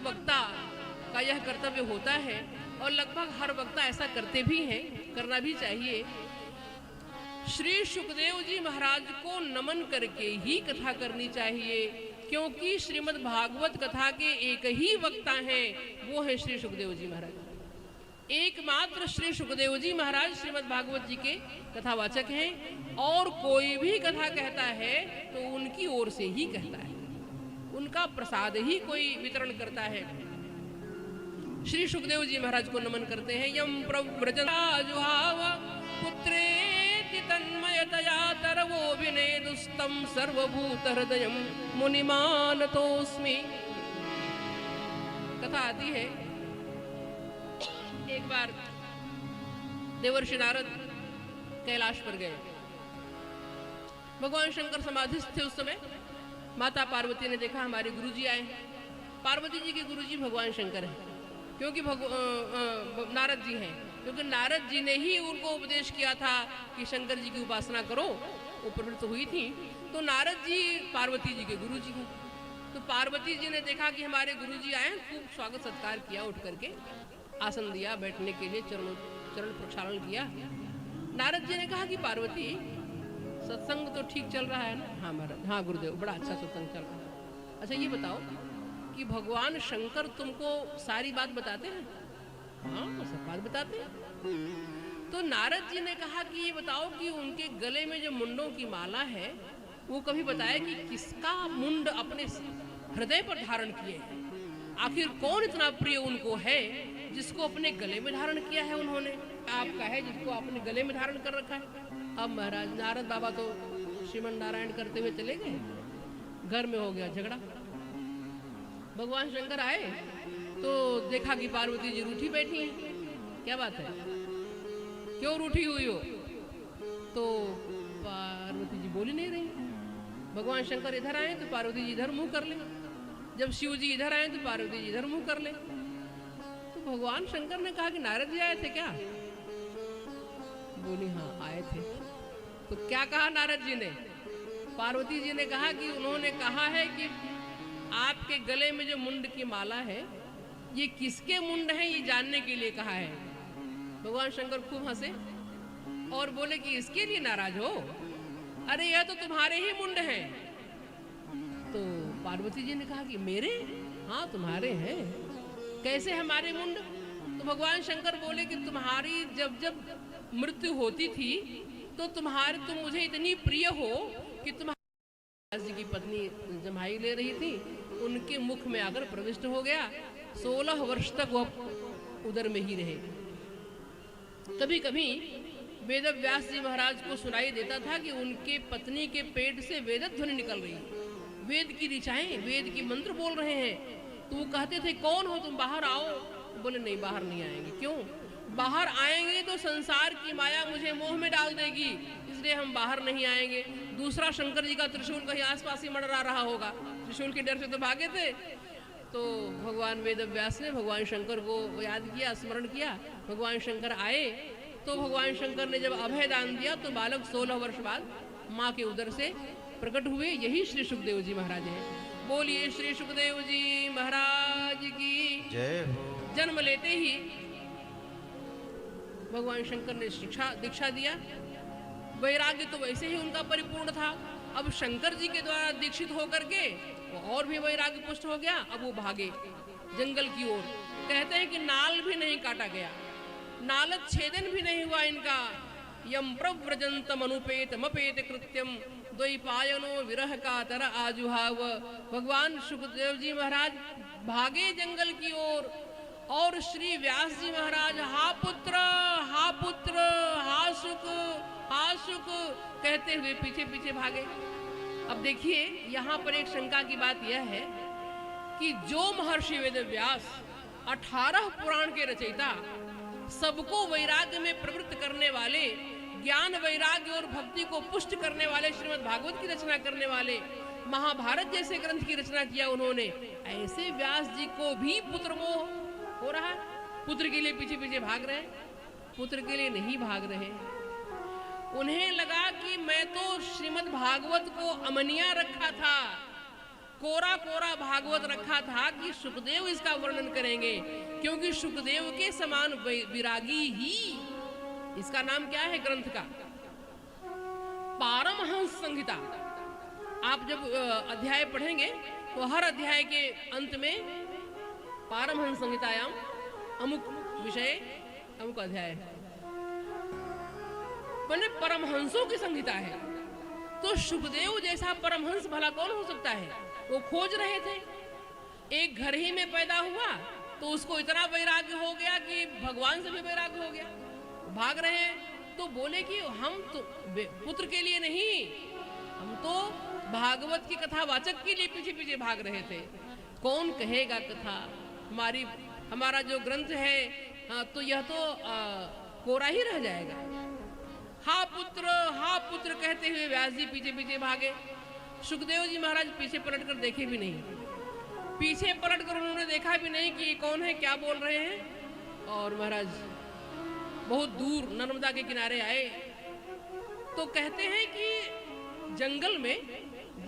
वक्ता का यह कर्तव्य होता है और लगभग हर वक्ता ऐसा करते भी हैं, करना भी चाहिए। श्री सुखदेव जी महाराज को नमन करके ही कथा करनी चाहिए, क्योंकि श्रीमद् भागवत कथा के एक ही वक्ता हैं, वो है श्री सुखदेव जी महाराज। एकमात्र श्री सुखदेव जी महाराज श्रीमद् भागवत जी के कथावाचक हैं और कोई भी कथा कहता है तो उनकी ओर से ही कहता है, उनका प्रसाद ही कोई वितरण करता है। श्री सुखदेव जी महाराज को नमन करते हैं। यम प्रव्रजनाजुहाव पुत्रेति तन्मयतया तरवो विनेदुस्तम सर्वभूत हृदयम मुनिमानतोस्मि। कथा आती है, एक बार देवर्षि नारद कैलाश पर गए। भगवान शंकर समाधिस्थ थे उस समय। माता पार्वती ने देखा हमारे गुरुजी आए। पार्वती जी के गुरुजी भगवान शंकर हैं, क्योंकि नारद जी हैं, क्योंकि नारद जी ने ही उनको उपदेश किया था कि शंकर जी की उपासना करो, वो प्रवृत्त हुई थी। तो नारद जी पार्वती जी के गुरुजी हैं। तो पार्वती जी ने देखा कि हमारे गुरुजी आए, खूब स्वागत सत्कार किया, उठ करके आसन दिया, बैठने के लिए चरण प्रक्षालन किया। नारद जी ने कहा कि पार्वती, सत्संग तो ठीक चल रहा है ना? हाँ महाराज, हाँ गुरुदेव, बड़ा अच्छा सत्संग चल रहा है। अच्छा ये बताओ कि भगवान शंकर तुमको सारी बात बताते हैं? हाँ, सब बात बताते हैं। तो नारद जी ने कहा कि ये बताओ कि उनके गले में जो मुंडों की माला है, वो कभी बताया कि किसका मुंड अपने हृदय पर धारण किए हैं? आखिर कौन इतना प्रिय उनको है जिसको अपने गले में धारण किया है उन्होंने? आपका है जिसको अपने गले में धारण कर रखा है। अब महाराज नारद बाबा तो श्रीमन नारायण करते हुए चले गए, घर में हो गया झगड़ा। भगवान शंकर आए तो देखा कि पार्वती जी रूठी बैठी हैं। क्या बात है, क्यों रूठी हुई हो? तो पार्वती जी बोली नहीं रही। भगवान शंकर इधर आए तो पार्वती जी इधर मुंह कर ले, जब शिव जी इधर आए तो पार्वती जी इधर मुंह कर ले। तो भगवान शंकर ने कहा कि नारद जी आए थे क्या? बोली हाँ आए थे। तो क्या कहा नारद जी ने? पार्वती जी ने कहा कि उन्होंने कहा है कि आपके गले में जो मुंड की माला है, ये किसके मुंड है ये जानने के लिए कहा है। भगवान शंकर खूब हंसे और बोले कि इसके लिए नाराज हो? अरे यह तो तुम्हारे ही मुंड हैं। तो पार्वती जी ने कहा कि मेरे? हाँ तुम्हारे हैं। कैसे हमारे मुंड? तो भगवान शंकर बोले कि तुम्हारी जब जब मृत्यु होती थी तो तुम मुझे इतनी प्रिय हो कि तुम्हारी जी की पत्नी जमाई ले रही थी, उनके मुख में आकर प्रविष्ट हो गया। 16 वर्ष तक वह उदर में ही रहे। कभी कभी वेद व्यास जी महाराज को सुनाई देता था कि उनके पत्नी के पेट से वेद ध्वनि निकल रही है, वेद की ऋचाएं, वेद की मंत्र बोल रहे हैं। तो वो कहते थे कौन हो तुम, बाहर आओ। बोले नहीं बाहर नहीं आएंगे। क्यों? बाहर आएंगे तो संसार की माया मुझे मोह में डाल देगी, इसलिए हम बाहर नहीं आएंगे। दूसरा शंकर जी का त्रिशूल कहीं आसपास ही मंडरा रहा होगा, त्रिशूल के डर से तो भागे थे। तो भगवान वेद व्यास ने भगवान शंकर को याद किया, स्मरण किया। भगवान शंकर आए तो भगवान शंकर ने जब अभय दान दिया तो बालक 16 वर्ष बाद माँ के उदर से प्रकट हुए। यही श्री सुखदेव जी महाराज हैं। बोलिए श्री सुखदेव जी महाराज की जय हो। जन्म लेते ही भगवान शंकर ने दीक्षा दिया। वैराग्य तो वैसे ही उनका परिपूर्ण था। अब शंकर जी के द्वारा दीक्षित होकर के और भी वैराग्य पुष्ट हो गया। अब वो भागे जंगल की ओर। कहते हैं कि नाल भी नहीं काटा गया, नालत छेदन भी नहीं हुआ इनका। यम प्रव्रजंतम अनुपेत मपेत कृत्यम द्वैपायनो विरह का तर आजुहाव। भगवान सुखदेव जी महाराज भागे जंगल की ओर और श्री व्यास जी महाराज हा पुत्र हा सुख कहते हुए पीछे पीछे भागे। अब देखिए यहाँ पर एक शंका की बात यह है कि जो महर्षि वेद व्यास 18 पुराण के रचयिता, सबको वैराग्य में प्रवृत्त करने वाले, ज्ञान वैराग्य और भक्ति को पुष्ट करने वाले, श्रीमद् भागवत की रचना करने वाले, महाभारत जैसे ग्रंथ की रचना किया उन्होंने, ऐसे व्यास जी को भी पुत्र मोह हो रहा है। पुत्र के लिए पीछे पीछे भाग रहे, पुत्र के लिए नहीं भाग रहे। उन्हें लगा कि मैं तो श्रीमद् भागवत को अमनिया रखा था, कोरा कोरा भागवत रखा था कि सुखदेव इसका वर्णन करेंगे, क्योंकि सुखदेव के समान विरागी ही, इसका नाम क्या है ग्रंथ का? पारमहंस संहिता। आप जब अध्याय पढ़ेंगे तो हर अध्याय के अंत में पारमहंस संहितायाम अमुक विषय अमुक अध्याय, मैंने परमहंसों की संहिता है। तो सुखदेव जैसा परमहंस भला कौन हो सकता है? वो खोज रहे थे। एक घर ही में पैदा हुआ तो उसको इतना वैराग्य हो गया कि भगवान से भी वैराग्य हो गया, भाग रहे हैं। तो बोले कि हम तो पुत्र के लिए नहीं, हम तो भागवत की कथावाचक के लिए पीछे पीछे भाग रहे थे। कौन कहेगा कथा? हमारा जो ग्रंथ है तो यह तो कोरा ही रह जाएगा। हा पुत्र कहते हुए व्यास जी पीछे पीछे भागे। सुखदेव जी महाराज पीछे पलट कर देखे भी नहीं, पीछे पलट कर उन्होंने देखा भी नहीं कि ये कौन है, क्या बोल रहे हैं। और महाराज बहुत दूर नर्मदा के किनारे आए तो कहते हैं कि जंगल में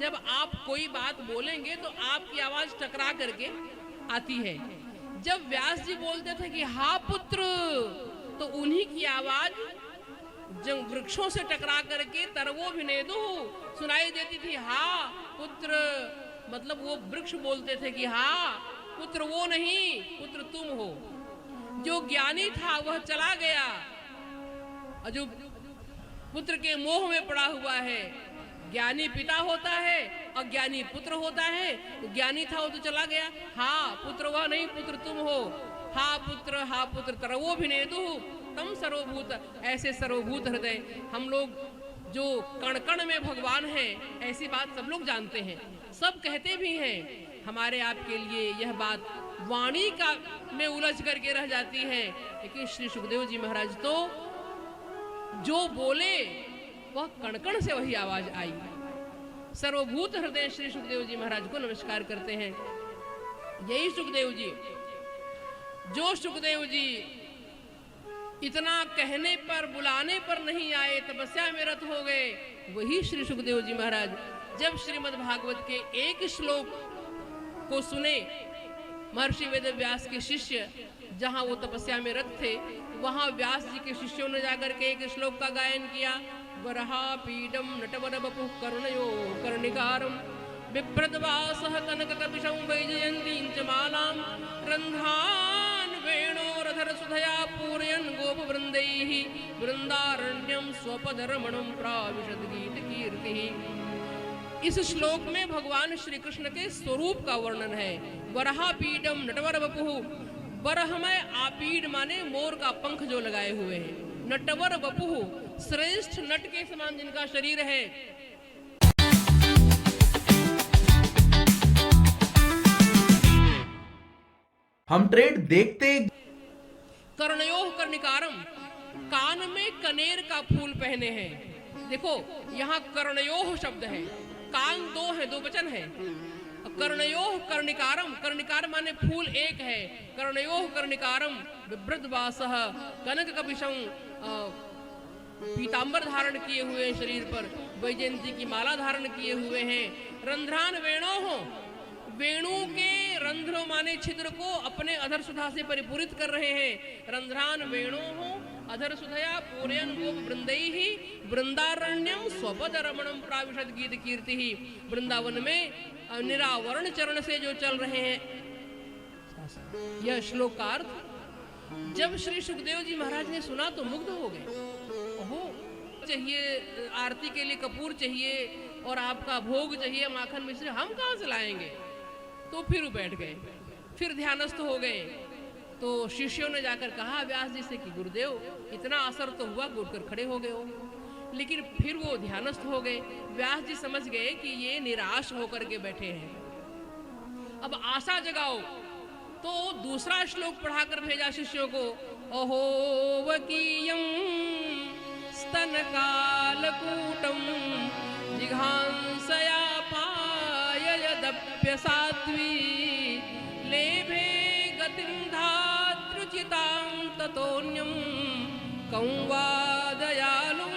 जब आप कोई बात बोलेंगे तो आपकी आवाज टकरा करके आती है। जब व्यास जी बोलते थे कि हा पुत्र, तो उन्हीं की आवाज वृक्षों से टकरा करके तरवो भिनेदु सुनाई देती थी। हा पुत्र, मतलब वो वृक्ष बोलते थे कि हा पुत्र वो नहीं, पुत्र तुम हो। जो ज्ञानी था वह चला गया, और जो पुत्र के मोह में पड़ा हुआ है, ज्ञानी पिता होता है और ज्ञानी पुत्र होता है। तो ज्ञानी था वो तो चला गया। हाँ पुत्र वह नहीं, पुत्र तुम हो। हा पुत्र तरवो भिनेदु तम सर्वभूत, ऐसे सर्वभूत हृदय हम लोग जो कण कण में भगवान है, ऐसी बात सब लोग जानते हैं, सब कहते भी हैं। हमारे आपके लिए यह बात वाणी का में उलझ करके रह जाती है, लेकिन श्री सुखदेव जी महाराज तो जो बोले वह कणकण से वही आवाज आई। सर्वभूत हृदय श्री सुखदेव जी महाराज को नमस्कार करते हैं। यही सुखदेव जी, जो सुखदेव जी इतना कहने पर बुलाने पर नहीं आए, तपस्या में रत हो गए, वही श्री सुखदेव जी महाराज जब श्रीमद् भागवत के एक श्लोक को सुने, महर्षि वेद व्यास के शिष्य जहां वो तपस्या में रत थे, वहां व्यास जी के शिष्यों ने जाकर के एक श्लोक का गायन किया। वरहा पीडम नटवर बपुः कर्णयो कर्णिकारम बिभ्रद्वासः कनककपिशं वैजयन्तीं च मालां रन्ध्रान् वेणोरधर सुधया पूरयन् गोपवृन्दैः वृन्दारण्यं स्वपदरमणं प्राविशद् गीतकीर्तिः। इस श्लोक में भगवान श्री कृष्ण के स्वरूप का वर्णन है। वरहा पीडम नटवर बपुः, बरहमय आपीड माने मोर का पंख जो लगाए हुए हैं, नटवर बपुः श्रेष्ठ नट के समान जिनका शरीर है। हम ट्रेड देखते। कर्णयोः कर्णिकारम, कान में कनेर का फूल पहने हैं। देखो यहाँ कर्णयोः शब्द है, कान दो है, दो वचन है। कर्णयोः कर्णिकारम, कर्णिकार माने फूल एक है। कर्णयोः कर्णिकारम बिभ्रद्वासः कनककपिशं, पीतांबर धारण किए हुए हैं शरीर पर, वैजयंती की माला धारण किए हुए हैं। रंध्रान वेणोः, वेणु के रंध्र माने छिद्र को अपने अधर सुधा से परिपूरित कर रहे हैं। रंध्रान वेणोः अधर सुधया पूरयन् गोप वृंदैः वृंदारण्यम स्वपद रमणम प्राविशद गीत कीर्तिः। वृंदावन में निरावरण चरण से जो चल रहे हैं। यह श्लोक का अर्थ जब श्री सुखदेव जी महाराज ने सुना तो मुग्ध हो गए। ओहो, चाहिए आरती के लिए कपूर चाहिए और आपका भोग चाहिए माखन मिश्री, हम कहाँ से लाएंगे? तो फिर बैठ गए, फिर ध्यानस्थ हो गए। तो शिष्यों ने जाकर कहा व्यास जी से कि गुरुदेव इतना असर तो हुआ, उठकर खड़े हो गए हो। लेकिन फिर वो ध्यानस्थ हो गए। व्यास जी समझ गए कि ये निराश होकर के बैठे हैं, अब आशा जगाओ। तो दूसरा श्लोक पढ़ाकर भेजा शिष्यों को। अहो वकीयं स्तनकालकूटं जिघांसया पाययदप्य साध्वी लेभे गतिं धातृचितां ततोऽन्यं कं वा दयालुं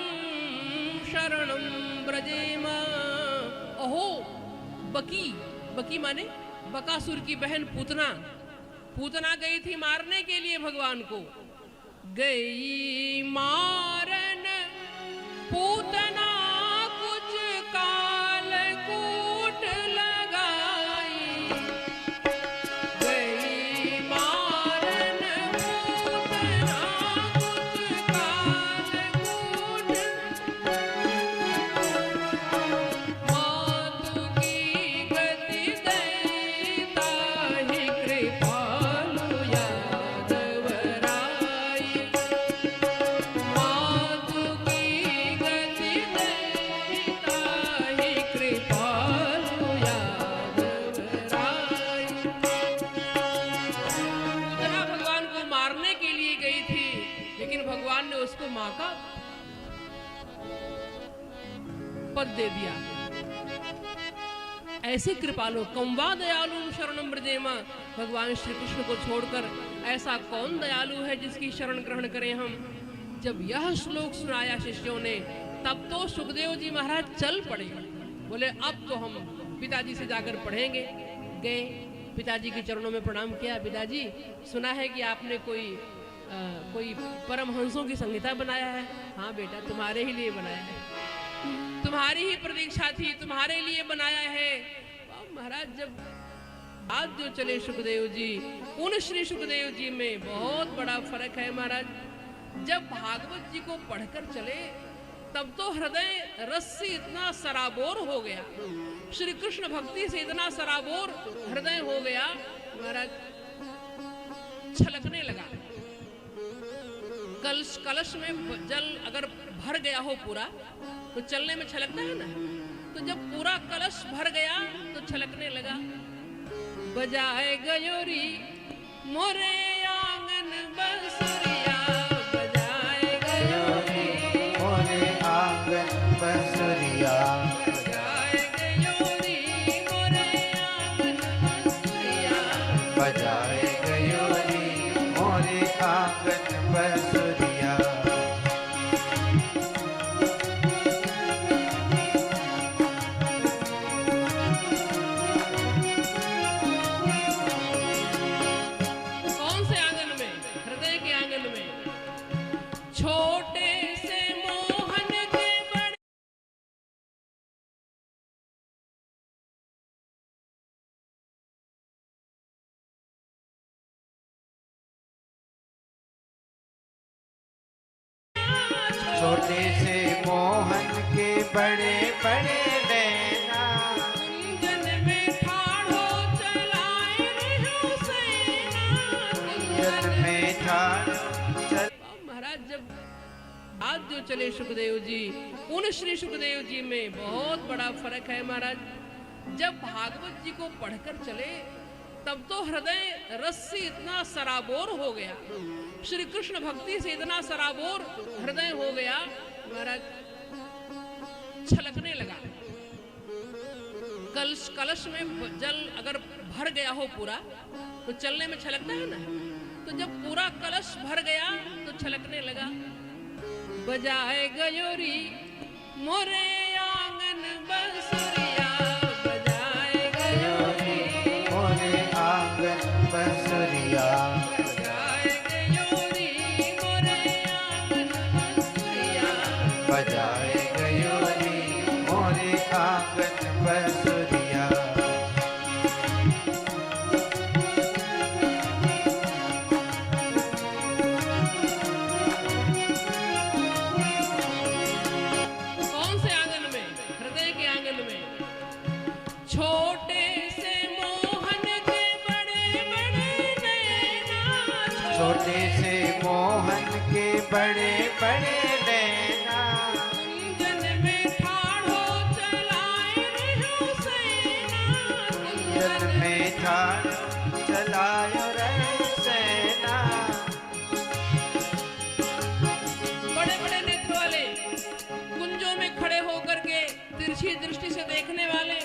शरणं ब्रजेम। अहो बकी, बकी माने बकासुर की बहन पूतना। पूतना गई थी मारने के लिए भगवान को। गई मारन पूतना कुछ काल कूट लगाई। गई मारन पूतना कुछ काल कूट। मातु की गति दई ताहि कृपालु यादव राई। मातु की गति दई ताहि कृपालु यादव राई। पूतना भगवान को मारने के लिए गई थी, लेकिन भगवान ने उसको मां का पद दे दिया। ऐसे कृपालु कम्वा दयालु शरणम ब्रजेमा। भगवान श्री कृष्ण को छोड़कर ऐसा कौन दयालु है जिसकी शरण ग्रहण करें हम। जब यह श्लोक सुनाया शिष्यों ने, तब तो सुखदेव जी महाराज चल पड़े। बोले अब तो हम पिताजी से जाकर पढ़ेंगे। गए, पिताजी के चरणों में प्रणाम किया। पिताजी, सुना है कि आपने कोई परमहंसों की संहिता बनाया है। हाँ बेटा, तुम्हारे ही लिए बनाया है, तुम्हारी ही प्रतीक्षा थी, तुम्हारे लिए बनाया है। महाराज जब आज जो चले सुखदेव जी, उन श्री सुखदेव जी में बहुत बड़ा फर्क है महाराज। जब भागवत जी को पढ़कर चले, तब तो हृदय रस से इतना सराबोर हो गया, श्री कृष्ण भक्ति से इतना सराबोर हृदय हो गया महाराज, छलकने लगा। कलश में जल अगर भर गया हो पूरा, तो चलने में छलकता है ना। तो जब पूरा कलश भर गया तो छलकने लगा। बजाए गयोरी मोरे आंगन बंसुरिया। बजाए गयोरी मोरे आंगन बंसुरिया। बजाए गयोरी मोरे आंगन बंसुरिया। बजाए गयोरी मोरे आंगन बंसुरिया। कौन से आंगन में? हृदय के आंगन में। छोटे से मोहन के बड़े छोटे से मोहन के बड़े बड़े नैना। कुंजन में ठाड़ो चलाए रहो सेना। जल में ठाड़ चल। महाराज जब आज जो चले सुखदेव जी, उन श्री सुखदेव जी में बहुत बड़ा फर्क है महाराज। जब भागवत जी को पढ़कर चले, तब तो हृदय रस से इतना सराबोर हो गया, श्री कृष्ण भक्ति से इतना सराबोर हृदय हो गया महाराज, छलकने लगा। कलश में जल अगर भर गया हो पूरा, तो चलने में छलकता है ना। तो जब पूरा कलश भर गया तो छलकने लगा। बजाए गयोरी मोरे आंगन बंसुरिया। बजाए गयोरी मोरे आंगन बंसुरिया। बजाए गयोरी मोरे आंगन बंसुरिया। बजाए गयोरी मोरे आंगन बंसुरिया। कौन से आंगन में? हृदय के आंगन में। छोटे से मोहन के बड़े बड़े नैना। छोटे से मोहन के बड़े बड़े नैना। कुंजन में ठाड़ो चलाए रहो सेना। जल में ठाड़ चलायो रे सेना। बड़े बड़े नेत्र वाले, कुंजों में खड़े होकर के तिरछी दृष्टि से देखने वाले।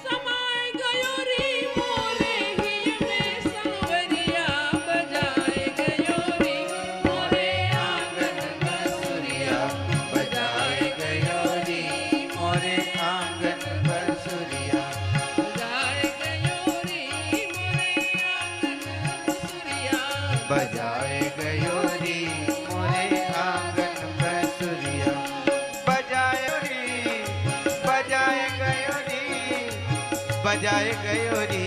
समाए गयोरी मोरे हिय में सांवरिया। बजाए गयोरी मोरे आंगन बंसुरिया। बजाए गयो री मोरे आंगन बसुरिया बजाए री बजाए गयो री बजाए गयो री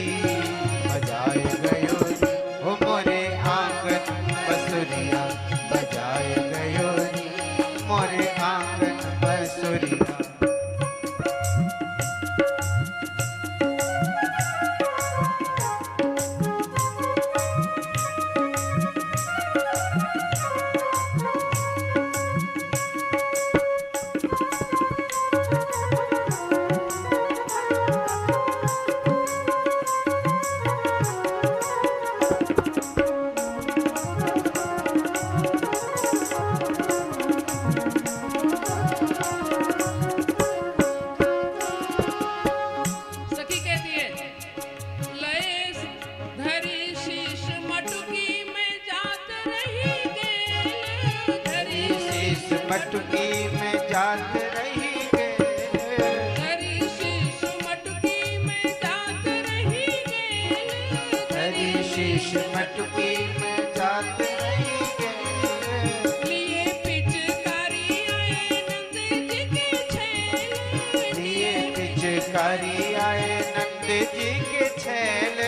बजाए गयो री ओ मोरे आंगन बसुरिया बजाए गयो री मोरे आंगन बसुरिया सखी कहती है, लय धरी शीश मटकी में जात रही गेल, धरी शीश मटकी में जात रही गेल धरी शीश मटकी में जात रही गेल, धरी शीश मटकी में जात रही गेल लिए पिचकारी आए नंद जी के छैल, लिए पिचकारी आए नंद जी के छैल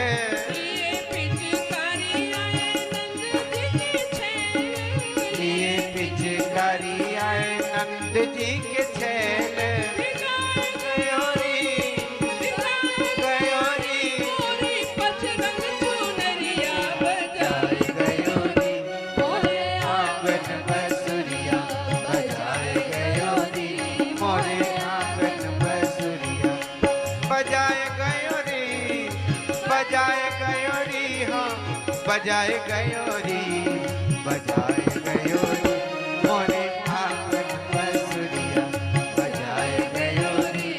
लिए पिचकारी आए नंद जी के छैल, लिए पिचकारी आए नंद जी के छैल गयो री गयो री मोरी पचरंग चुनरिया बजाए गयो री मोरे आंगन बसुरिया बजाए गयो री मोरे आंगन बसुरिया बजाए गयो री बजाए गयो री हाँ बजाए गयो री बजाए गयो री मोरे आंगन बसुरिया बजाए गयो री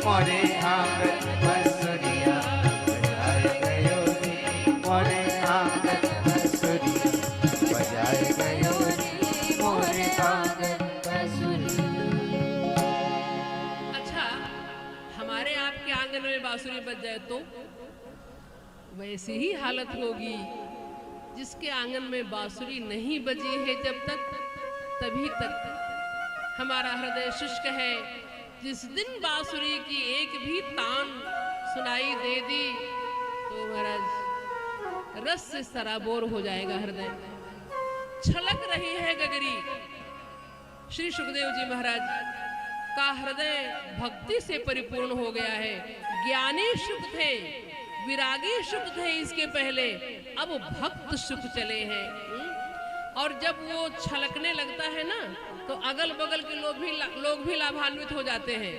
मोरे आंगन बसुरिया बजाए गयो री मोरे आंगन बसुरिया बजाए गयो री मोरे आंगन अच्छा, हमारे आपके आंगन में बांसुरी बज जाए तो वैसी ही हालत होगी जिसके आंगन में बांसुरी नहीं बजी है जब तक, तभी तक हमारा हृदय शुष्क है। जिस दिन बांसुरी की एक भी तान सुनाई दे दी तो महाराज रस से सराबोर हो जाएगा हृदय। छलक रही है गगरी। श्री सुखदेव जी महाराज का हृदय भक्ति से परिपूर्ण हो गया है। ज्ञानी सुख थे, विरागी सुख थे इसके पहले, अब भक्त सुख चले हैं। और जब वो छलकने लगता है ना तो अगल बगल के लोग भी लाभान्वित हो जाते हैं।